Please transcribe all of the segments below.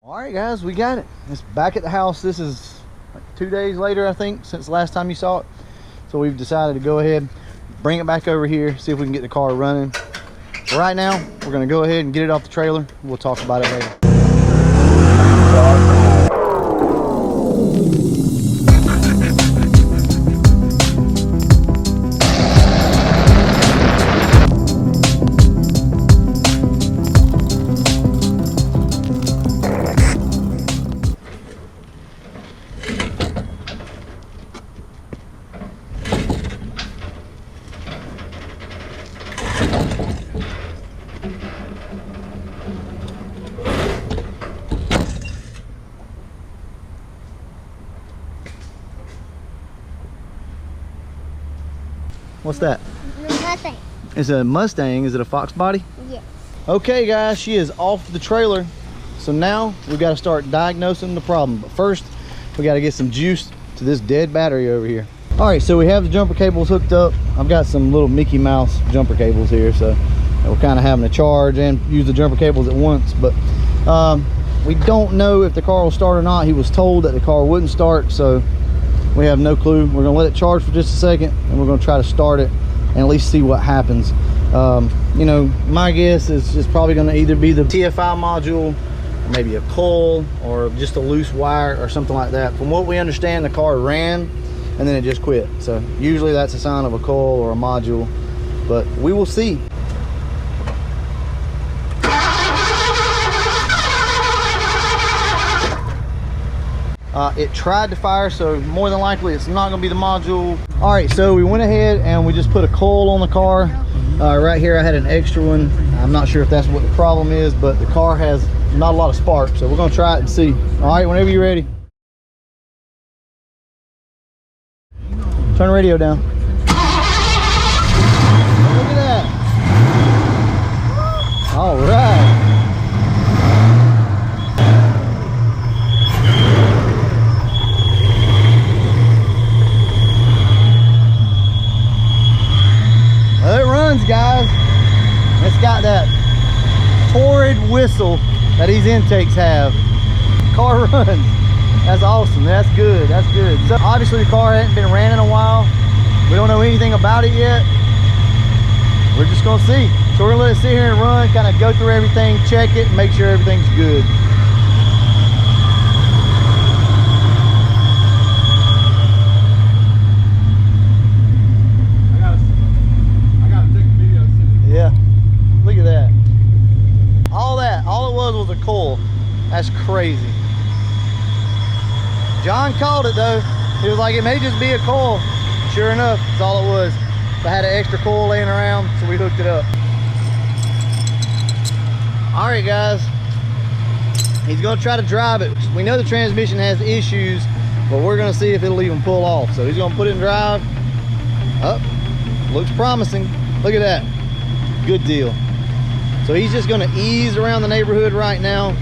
All right, guys, we got it. It's back at the house. This is like 2 days later, I think, since the last time you saw it. So we've decided to go ahead, bring it back over here, see if we can get the car running. But right now, we're gonna go ahead and get it off the trailer. We'll talk about it later. What's that? Mustang. It's a Mustang. Is it a Foxbody? Yes. Okay, guys, she is off the trailer. So now we've got to start diagnosing the problem. But first, we got to get some juice to this dead battery over here. All right, so we have the jumper cables hooked up. I've got some little Mickey Mouse jumper cables here, so we're kind of having to charge and use the jumper cables at once. But we don't know if the car will start or not. He was told that the car wouldn't start, so we have no clue. We're gonna let it charge for just a second, and we're gonna try to start it and at least see what happens. You know, my guess is it's probably gonna either be the TFI module, or maybe a coil, or just a loose wire or something like that. From what we understand, the car ran and then it just quit. So usually that's a sign of a coil or a module, but we will see. It tried to fire, so more than likely it's not going to be the module. All right, so we went ahead and we just put a coil on the car. Right here I had an extra one. I'm not sure if that's what the problem is, but the car has not a lot of spark, so we're going to try it and see. All right, whenever you're ready. Turn the radio down. Look at that. All right. Well, it runs, guys. It's got that torrid whistle that these intakes have. Car runs. That's awesome. That's good. That's good. So obviously the car hasn't been ran in a while. We don't know anything about it yet. We're just gonna see. So we're gonna let it sit here and run, kind of go through everything, check it, and make sure everything's good. Yeah, look at that. All it was a coil. That's crazy. John called it though. He was like, it may just be a coil. Sure enough, that's all it was. So I had an extra coil laying around, so we hooked it up. All right, guys. He's gonna try to drive it. We know the transmission has issues, but we're gonna see if it'll even pull off. So he's gonna put it in drive. Up, looks promising. Look at that. Good deal. So he's just going to ease around the neighborhood right now,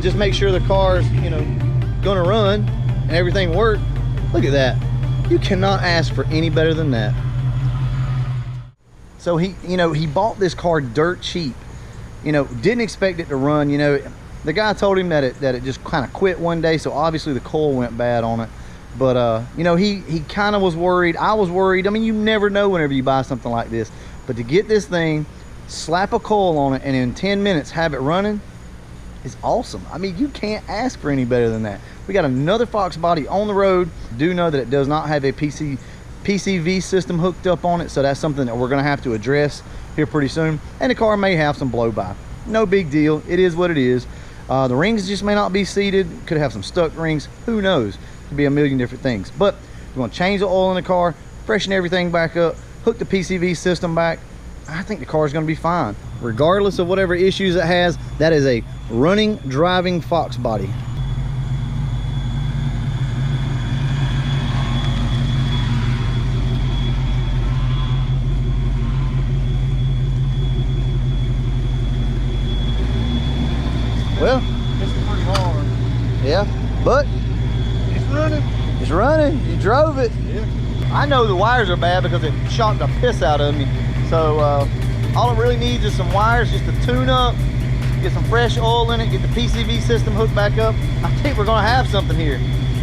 just make sure the car's, you know, going to run and everything work. Look at that. You cannot ask for any better than that. So he bought this car dirt cheap, didn't expect it to run. The guy told him that it just kind of quit one day, so obviously the coil went bad on it. But he kind of was worried. I was worried. I mean, you never know whenever you buy something like this. But to get this thing, slap a coil on it, and in 10 minutes have it running is awesome. I mean, you can't ask for any better than that. We got another Foxbody on the road. Do know that it does not have a PCV system hooked up on it, so that's something that we're going to have to address here pretty soon. And the car may have some blow by. No big deal. It is what it is. The rings just may not be seated. Could have some stuck rings. Who knows? Could be a million different things. But we're going to change the oil in the car, freshen everything back up, hook the PCV system back. I think the car is going to be fine. Regardless of whatever issues it has, that is a running, driving Foxbody. Well, it's pretty hard. Yeah, but It's running. it's running. You drove it. Yeah. I know the wires are bad because it shocked the piss out of me. So all it really needs is some wires just to tune up, get some fresh oil in it, get the PCV system hooked back up. I think we're gonna have something here.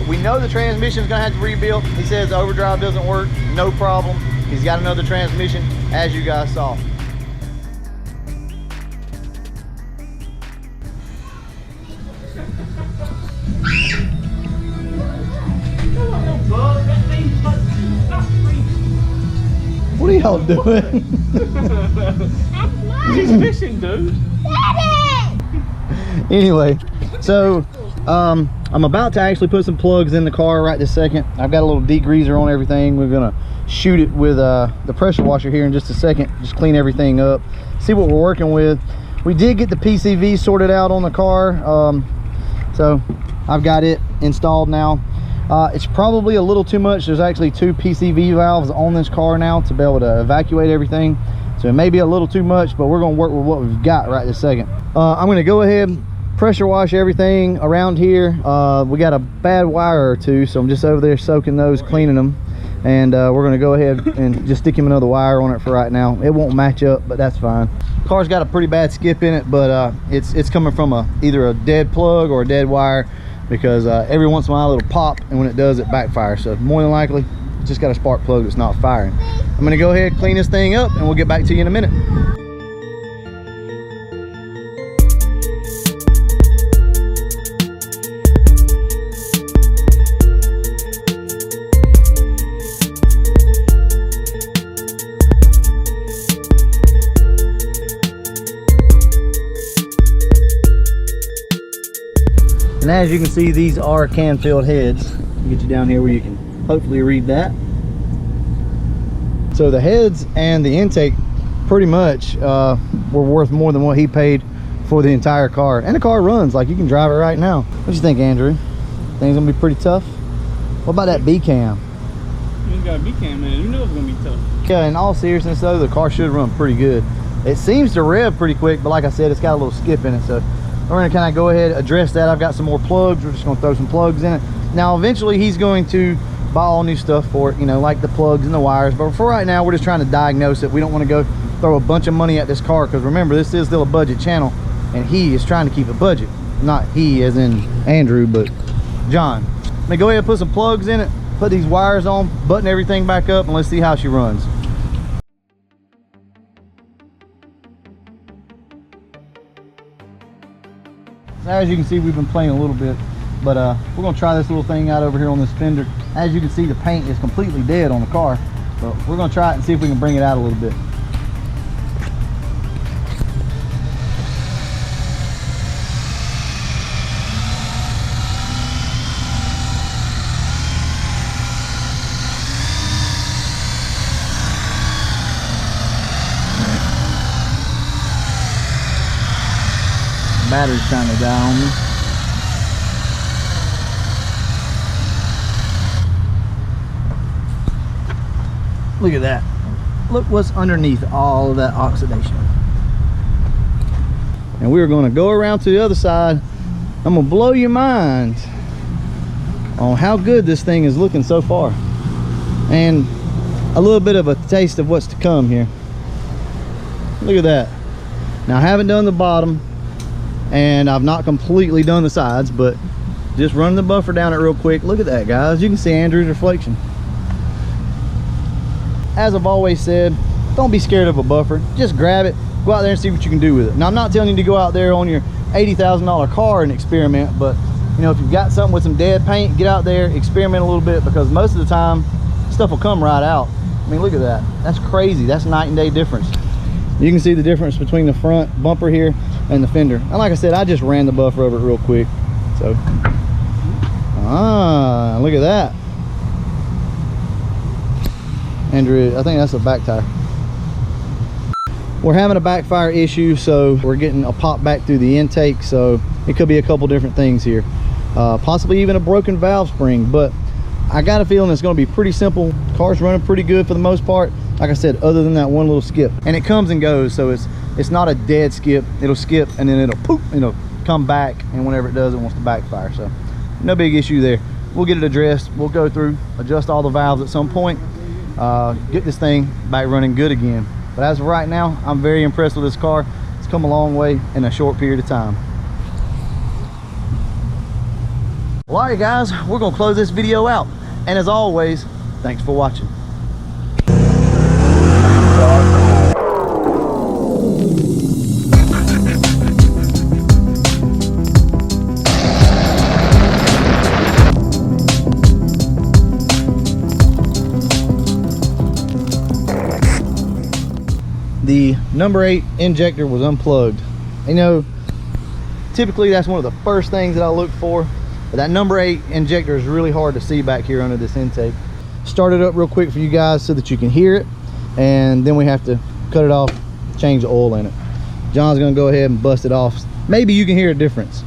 We know the transmission is gonna have to rebuild. He says the overdrive doesn't work, no problem. He's got another transmission, as you guys saw. What are y'all doing? He's fishing, dude. Anyway, so I'm about to actually put some plugs in the car right this second. I've got a little degreaser on everything. We're gonna shoot it with the pressure washer here in just a second. Just clean everything up, see what we're working with. We did get the PCV sorted out on the car, so I've got it installed now. It's probably a little too much. There's actually 2 PCV valves on this car now to be able to evacuate everything, so it may be a little too much, but we're going to work with what we've got right this second. I'm going to go ahead, pressure wash everything around here. We got a bad wire or 2, so I'm just over there soaking those, cleaning them, and we're going to go ahead and just stick him another wire on it for right now. It won't match up, but that's fine. Car's got a pretty bad skip in it, but it's coming from either a dead plug or a dead wire, because every once in a while it'll pop, and when it does, it backfires. So more than likely it's just got a spark plug that's not firing. I'm going to go ahead, clean this thing up, and we'll get back to you in a minute. And as you can see, these are Canfield heads. I'll get you down here where you can hopefully read that. So the heads and the intake pretty much were worth more than what he paid for the entire car. And the car runs, like you can drive it right now. What do you think, Andrew? Things gonna be pretty tough? What about that B-cam? You got a B-cam, man. You know it's gonna be tough. Yeah, in all seriousness though, the car should run pretty good. It seems to rev pretty quick, but like I said, it's got a little skip in it, so we're gonna kind of go ahead and address that. I've got some more plugs. We're just gonna throw some plugs in it. Now, eventually he's going to buy all new stuff for it, you know, like the plugs and the wires. But for right now, we're just trying to diagnose it. We don't want to go throw a bunch of money at this car, because remember, this is still a budget channel, and he is trying to keep a budget. Not he as in Andrew, but John. Let me go ahead and put some plugs in it, put these wires on, button everything back up, and let's see how she runs. As you can see, we've been playing a little bit, but we're going to try this little thing out over here on this fender. As you can see, the paint is completely dead on the car, but we're going to try it and see if we can bring it out a little bit. Battery's trying to die on me. Look at that. Look what's underneath all of that oxidation. And we're going to go around to the other side. I'm going to blow your mind on how good this thing is looking so far, and a little bit of a taste of what's to come here. Look at that. Now, I haven't done the bottom, and I've not completely done the sides, but just running the buffer down it real quick. Look at that, guys. You can see Andrew's reflection. As I've always said, don't be scared of a buffer. Just grab it, go out there and see what you can do with it. Now, I'm not telling you to go out there on your $80,000 car and experiment, but you know, if you've got something with some dead paint, get out there, experiment a little bit, because most of the time stuff will come right out. I mean, look at that. That's crazy. That's night and day difference. You can see the difference between the front bumper here and the fender. And like I said, I just ran the buffer over it real quick. So, look at that. Andrew, I think that's a back tire. We're having a backfire issue, so we're getting a pop back through the intake, so it could be a couple different things here. Possibly even a broken valve spring, but I got a feeling it's going to be pretty simple. Car's running pretty good for the most part, like I said, other than that one little skip. And it comes and goes, so it's not a dead skip. It'll skip and then it'll poof, it'll come back, and whenever it does, it wants to backfire. So no big issue there. We'll get it addressed. We'll go through, adjust all the valves at some point, get this thing back running good again. But as of right now, I'm very impressed with this car. It's It's come a long way in a short period of time. Well, all right guys, we're gonna close this video out. And as always, thanks for watching. The number 8 injector was unplugged. You know, typically that's one of the first things that I look for, but that number 8 injector is really hard to see back here under this intake. Start it up real quick for you guys so that you can hear it, and then we have to cut it off, change the oil in it. John's gonna go ahead and bust it off. Maybe you can hear a difference.